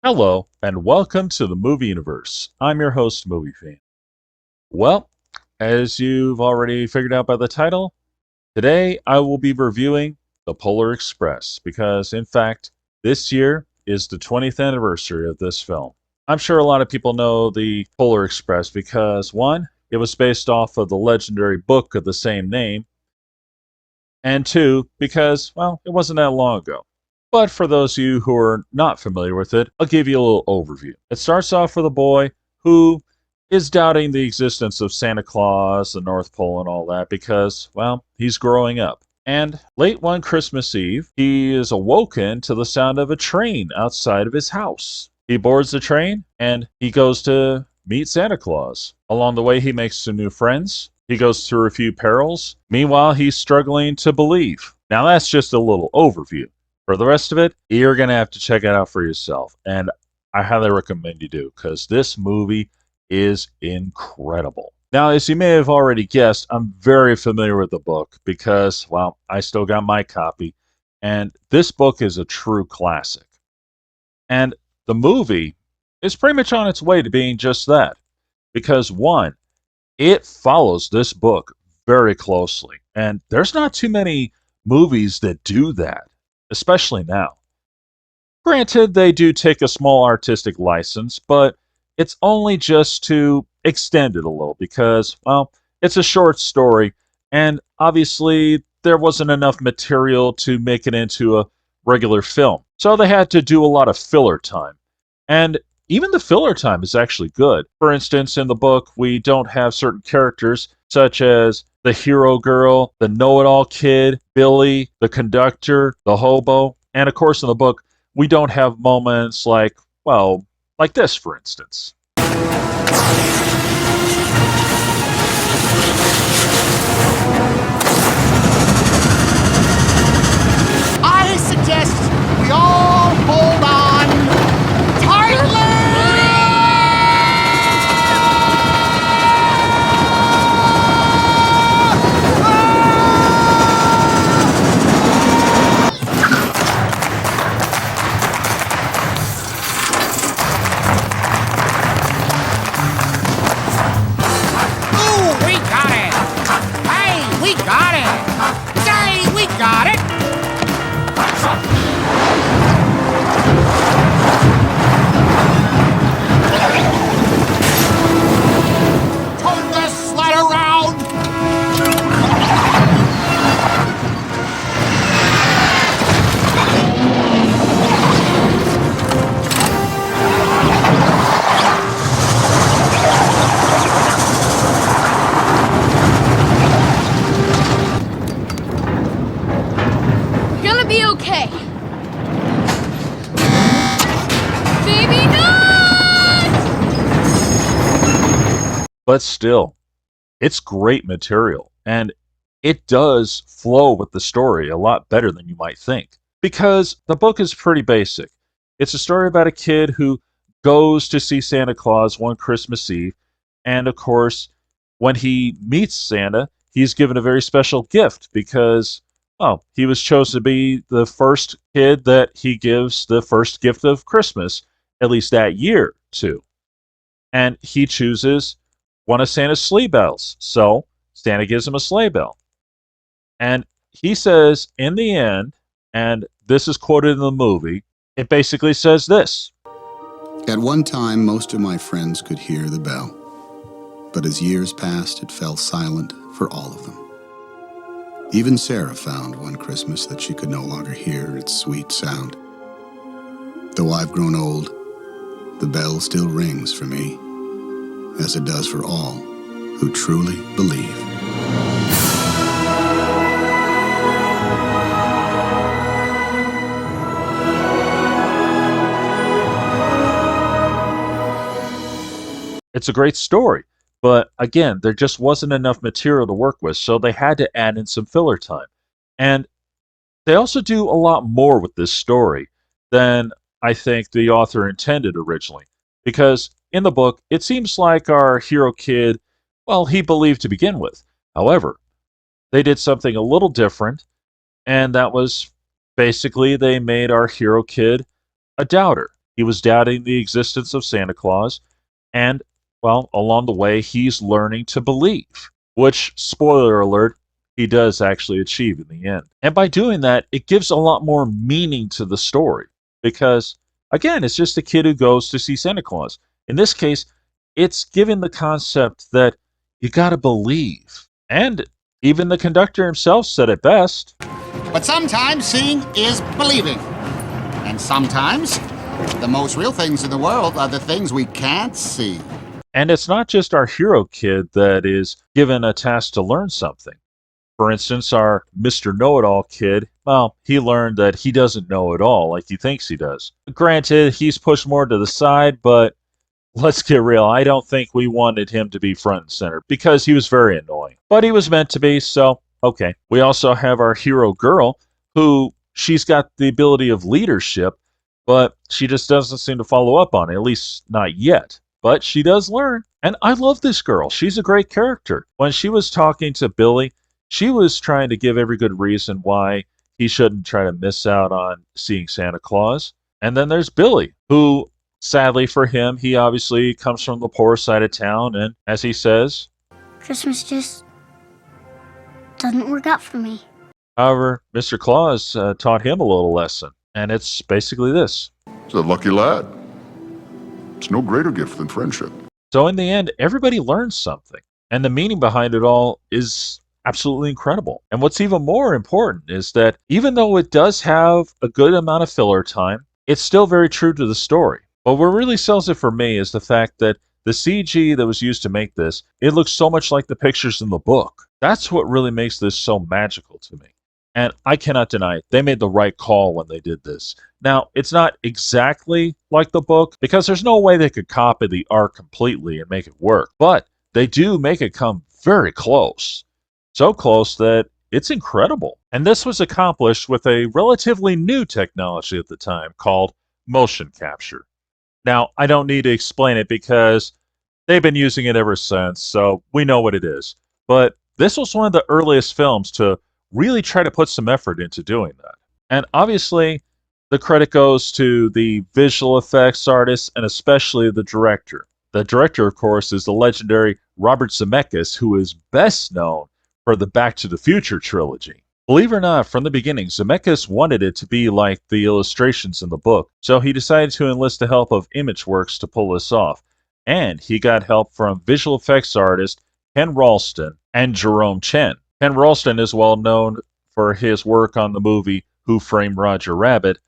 Hello, and welcome to the Movie Universe. I'm your host, Movie Fan. Well, as you've already figured out by the title, today I will be reviewing The Polar Express because, in fact, this year is the 20th anniversary of this film. I'm sure a lot of people know The Polar Express because, one, it was based off of the legendary book of the same name, and two, because, well, it wasn't that long ago. But for those of you who are not familiar with it, I'll give you a little overview. It starts off with a boy who is doubting the existence of Santa Claus, the North Pole, and all that because, well, he's growing up. And late one Christmas Eve, he is awoken to the sound of a train outside of his house. He boards the train and he goes to meet Santa Claus. Along the way, he makes some new friends. He goes through a few perils. Meanwhile, he's struggling to believe. Now, that's just a little overview. For the rest of it, you're going to have to check it out for yourself. And I highly recommend you do because this movie is incredible. Now, as you may have already guessed, I'm very familiar with the book because, well, I still got my copy. And this book is a true classic. And the movie is pretty much on its way to being just that. Because, one, it follows this book very closely. And there's not too many movies that do that, especially now. Granted, they do take a small artistic license, but it's only just to extend it a little because, well, it's a short story, and obviously there wasn't enough material to make it into a regular film. So they had to do a lot of filler time. And even the filler time is actually good. For instance, in the book, we don't have certain characters such as the hero girl, the know it all kid, Billy, the conductor, the hobo. And of course, in the book, we don't have moments like, well, like this, for instance. I suggest we all hold on tightly! Ooh, we got it! Hey, we got it! Say, we got it! Turn this sled around! You're gonna be okay. Baby, no! But still, it's great material, and it does flow with the story a lot better than you might think. Because the book is pretty basic. It's a story about a kid who goes to see Santa Claus one Christmas Eve, and of course, when he meets Santa, he's given a very special gift because, oh, he was chosen to be the first kid that he gives the first gift of Christmas, at least that year, to. And he chooses one of Santa's sleigh bells. So Santa gives him a sleigh bell. And he says, in the end, and this is quoted in the movie, it basically says this. At one time, most of my friends could hear the bell, but as years passed, it fell silent for all of them. Even Sarah found one Christmas that she could no longer hear its sweet sound. Though I've grown old, the bell still rings for me, as it does for all who truly believe. It's a great story. But again, there just wasn't enough material to work with, so they had to add in some filler time. And they also do a lot more with this story than I think the author intended originally. Because in the book, it seems like our hero kid, well, he believed to begin with. However, they did something a little different, and that was basically they made our hero kid a doubter. He was doubting the existence of Santa Claus, and, well, along the way, he's learning to believe, which, spoiler alert, he does actually achieve in the end. And by doing that, it gives a lot more meaning to the story because, again, it's just a kid who goes to see Santa Claus. In this case, it's given the concept that you gotta believe. And even the conductor himself said it best. But sometimes seeing is believing. And sometimes the most real things in the world are the things we can't see. And it's not just our hero kid that is given a task to learn something. For instance, our Mr. Know-It-All kid, well, he learned that he doesn't know it all like he thinks he does. Granted, he's pushed more to the side, but let's get real. I don't think we wanted him to be front and center because he was very annoying. But he was meant to be, so okay. We also have our hero girl who she's got the ability of leadership, but she just doesn't seem to follow up on it, at least not yet. But she does learn. And I love this girl. She's a great character. When she was talking to Billy, she was trying to give every good reason why he shouldn't try to miss out on seeing Santa Claus. And then there's Billy, who, sadly for him, he obviously comes from the poor side of town. And as he says, Christmas just doesn't work out for me. However, Mr. Claus taught him a little lesson. And it's basically this. He's a lucky lad. It's no greater gift than friendship. So in the end, everybody learns something. And the meaning behind it all is absolutely incredible. And what's even more important is that even though it does have a good amount of filler time, it's still very true to the story. But what really sells it for me is the fact that the CG that was used to make this, it looks so much like the pictures in the book. That's what really makes this so magical to me. And I cannot deny it. They made the right call when they did this. Now, it's not exactly like the book because there's no way they could copy the art completely and make it work. But they do make it come very close. So close that it's incredible. And this was accomplished with a relatively new technology at the time called motion capture. Now, I don't need to explain it because they've been using it ever since, so we know what it is. But this was one of the earliest films to really try to put some effort into doing that. And obviously, the credit goes to the visual effects artists and especially the director. The director, of course, is the legendary Robert Zemeckis, who is best known for the Back to the Future trilogy. Believe it or not, from the beginning, Zemeckis wanted it to be like the illustrations in the book, so he decided to enlist the help of ImageWorks to pull this off. And he got help from visual effects artist Ken Ralston and Jerome Chen. Ken Ralston is well known for his work on the movie Who Framed Roger Rabbit,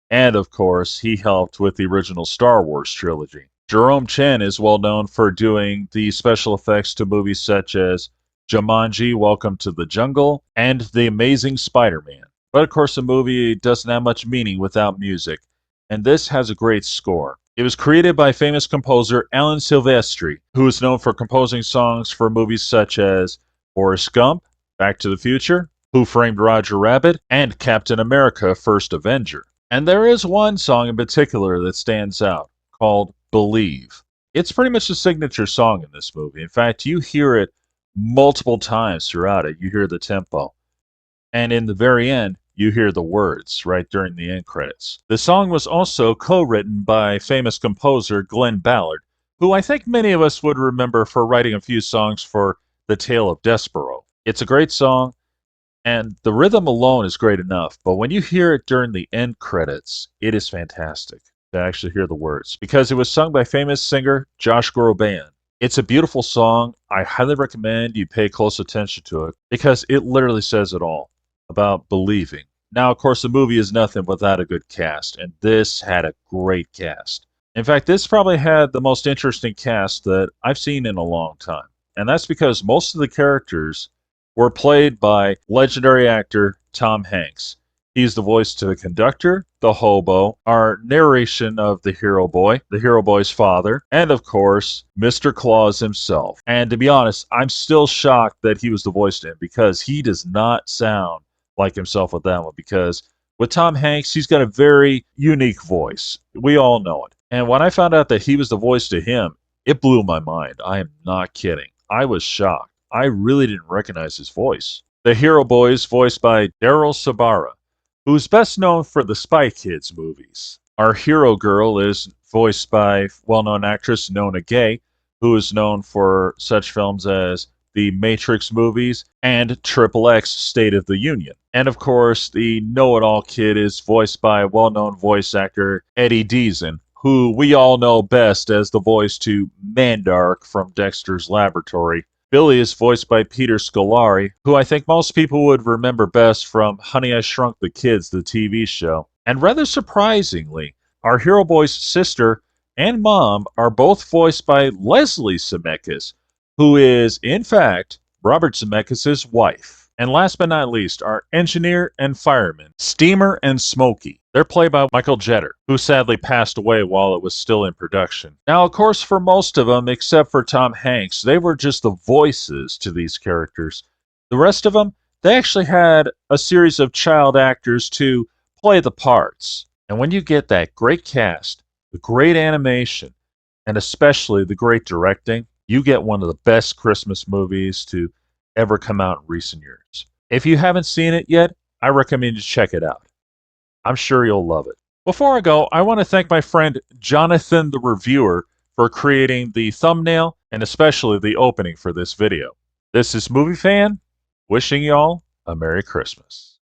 and of course, he helped with the original Star Wars trilogy. Jerome Chen is well known for doing the special effects to movies such as Jumanji, Welcome to the Jungle, and The Amazing Spider-Man. But of course, the movie doesn't have much meaning without music, and this has a great score. It was created by famous composer Alan Silvestri, who is known for composing songs for movies such as Forrest Gump, Back to the Future, Who Framed Roger Rabbit, and Captain America: First Avenger. And there is one song in particular that stands out, called Believe. It's pretty much the signature song in this movie. In fact, you hear it multiple times throughout it. You hear the tempo. And in the very end, you hear the words right during the end credits. The song was also co-written by famous composer Glenn Ballard, who I think many of us would remember for writing a few songs for The Tale of Despero. It's a great song, and the rhythm alone is great enough, but when you hear it during the end credits, it is fantastic to actually hear the words, because it was sung by famous singer Josh Groban. It's a beautiful song. I highly recommend you pay close attention to it, because it literally says it all about believing. Now, of course, the movie is nothing without a good cast, and this had a great cast. In fact, this probably had the most interesting cast that I've seen in a long time, and that's because most of the characters were played by legendary actor Tom Hanks. He's the voice to the conductor, the hobo, our narration of the hero boy's father, and of course, Mr. Claus himself. And to be honest, I'm still shocked that he was the voice to him because he does not sound like himself with that one. Because with Tom Hanks, he's got a very unique voice. We all know it. And when I found out that he was the voice to him, it blew my mind. I am not kidding. I was shocked. I really didn't recognize his voice. The hero boy is voiced by Daryl Sabara, who's best known for the Spy Kids movies. Our hero girl is voiced by well-known actress Nona Gay, who is known for such films as the Matrix movies and Triple X State of the Union. And of course, the know-it-all kid is voiced by well-known voice actor Eddie Deezen, who we all know best as the voice to Mandark from Dexter's Laboratory. Billy is voiced by Peter Scolari, who I think most people would remember best from Honey, I Shrunk the Kids, the TV show. And rather surprisingly, our hero boy's sister and mom are both voiced by Leslie Zemeckis, who is, in fact, Robert Zemeckis' wife. And last but not least, our engineer and fireman, Steamer and Smokey. They're played by Michael Jeter, who sadly passed away while it was still in production. Now, of course, for most of them, except for Tom Hanks, they were just the voices to these characters. The rest of them, they actually had a series of child actors to play the parts. And when you get that great cast, the great animation, and especially the great directing, you get one of the best Christmas movies to ever come out in recent years. If you haven't seen it yet, I recommend you check it out. I'm sure you'll love it. Before I go, I want to thank my friend Jonathan the Reviewer for creating the thumbnail and especially the opening for this video. This is Movie Fan, wishing y'all a Merry Christmas.